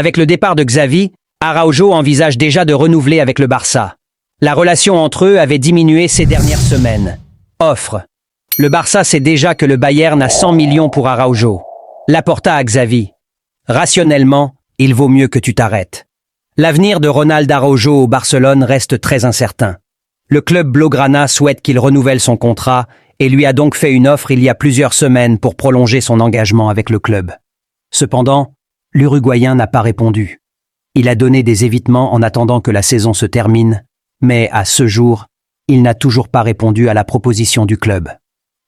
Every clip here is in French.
Avec le départ de Xavi, Araujo envisage déjà de renouveler avec le Barça. La relation entre eux avait diminué ces dernières semaines. Offre. Le Barça sait déjà que le Bayern a 100 millions pour Araujo. Laporta à Xavi. Rationnellement, il vaut mieux que tu t'arrêtes. L'avenir de Ronald Araujo au Barcelone reste très incertain. Le club blaugrana souhaite qu'il renouvelle son contrat et lui a donc fait une offre il y a plusieurs semaines pour prolonger son engagement avec le club. Cependant, l'Uruguayen n'a pas répondu. Il a donné des évitements en attendant que la saison se termine, mais à ce jour, il n'a toujours pas répondu à la proposition du club.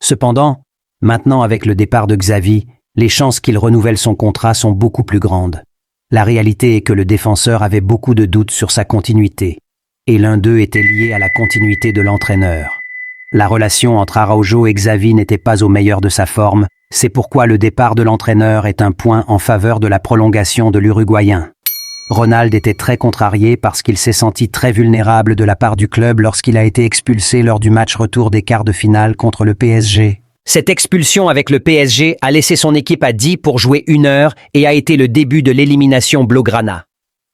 Cependant, maintenant avec le départ de Xavi, les chances qu'il renouvelle son contrat sont beaucoup plus grandes. La réalité est que le défenseur avait beaucoup de doutes sur sa continuité, et l'un d'eux était lié à la continuité de l'entraîneur. La relation entre Araujo et Xavi n'était pas au meilleur de sa forme, c'est pourquoi le départ de l'entraîneur est un point en faveur de la prolongation de l'Uruguayen. Ronald était très contrarié parce qu'il s'est senti très vulnérable de la part du club lorsqu'il a été expulsé lors du match retour des quarts de finale contre le PSG. Cette expulsion avec le PSG a laissé son équipe à 10 pour jouer 1 heure et a été le début de l'élimination blaugrana.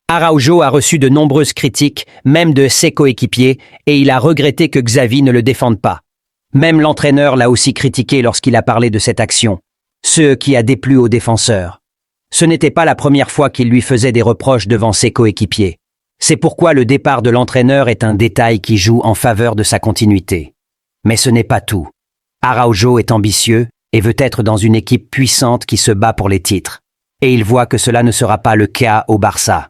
Araujo a reçu de nombreuses critiques, même de ses coéquipiers, et il a regretté que Xavi ne le défende pas. Même l'entraîneur l'a aussi critiqué lorsqu'il a parlé de cette action, ce qui a déplu aux défenseurs. Ce n'était pas la première fois qu'il lui faisait des reproches devant ses coéquipiers. C'est pourquoi le départ de l'entraîneur est un détail qui joue en faveur de sa continuité. Mais ce n'est pas tout. Araujo est ambitieux et veut être dans une équipe puissante qui se bat pour les titres. Et il voit que cela ne sera pas le cas au Barça.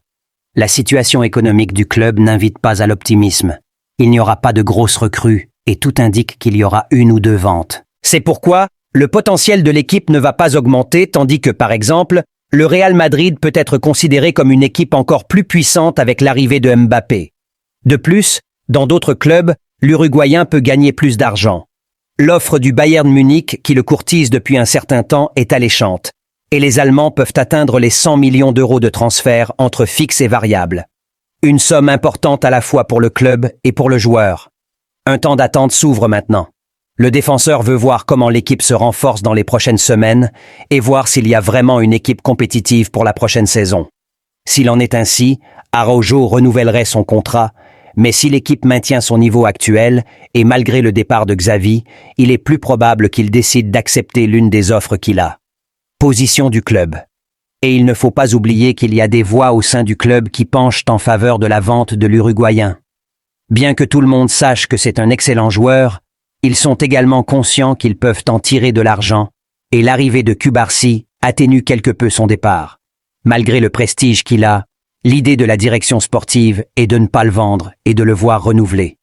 La situation économique du club n'invite pas à l'optimisme. Il n'y aura pas de grosses recrues et tout indique qu'il y aura 1 ou 2 ventes. C'est pourquoi le potentiel de l'équipe ne va pas augmenter tandis que, par exemple, le Real Madrid peut être considéré comme une équipe encore plus puissante avec l'arrivée de Mbappé. De plus, dans d'autres clubs, l'Uruguayen peut gagner plus d'argent. L'offre du Bayern Munich, qui le courtise depuis un certain temps, est alléchante, et les Allemands peuvent atteindre les 100 millions d'euros de transfert entre fixes et variables. Une somme importante à la fois pour le club et pour le joueur. Un temps d'attente s'ouvre maintenant. Le défenseur veut voir comment l'équipe se renforce dans les prochaines semaines et voir s'il y a vraiment une équipe compétitive pour la prochaine saison. S'il en est ainsi, Araujo renouvellerait son contrat, mais si l'équipe maintient son niveau actuel et malgré le départ de Xavi, il est plus probable qu'il décide d'accepter l'une des offres qu'il a. Position du club. Et il ne faut pas oublier qu'il y a des voix au sein du club qui penchent en faveur de la vente de l'Uruguayen. Bien que tout le monde sache que c'est un excellent joueur, ils sont également conscients qu'ils peuvent en tirer de l'argent, et l'arrivée de Cubarsí atténue quelque peu son départ. Malgré le prestige qu'il a, l'idée de la direction sportive est de ne pas le vendre et de le voir renouveler.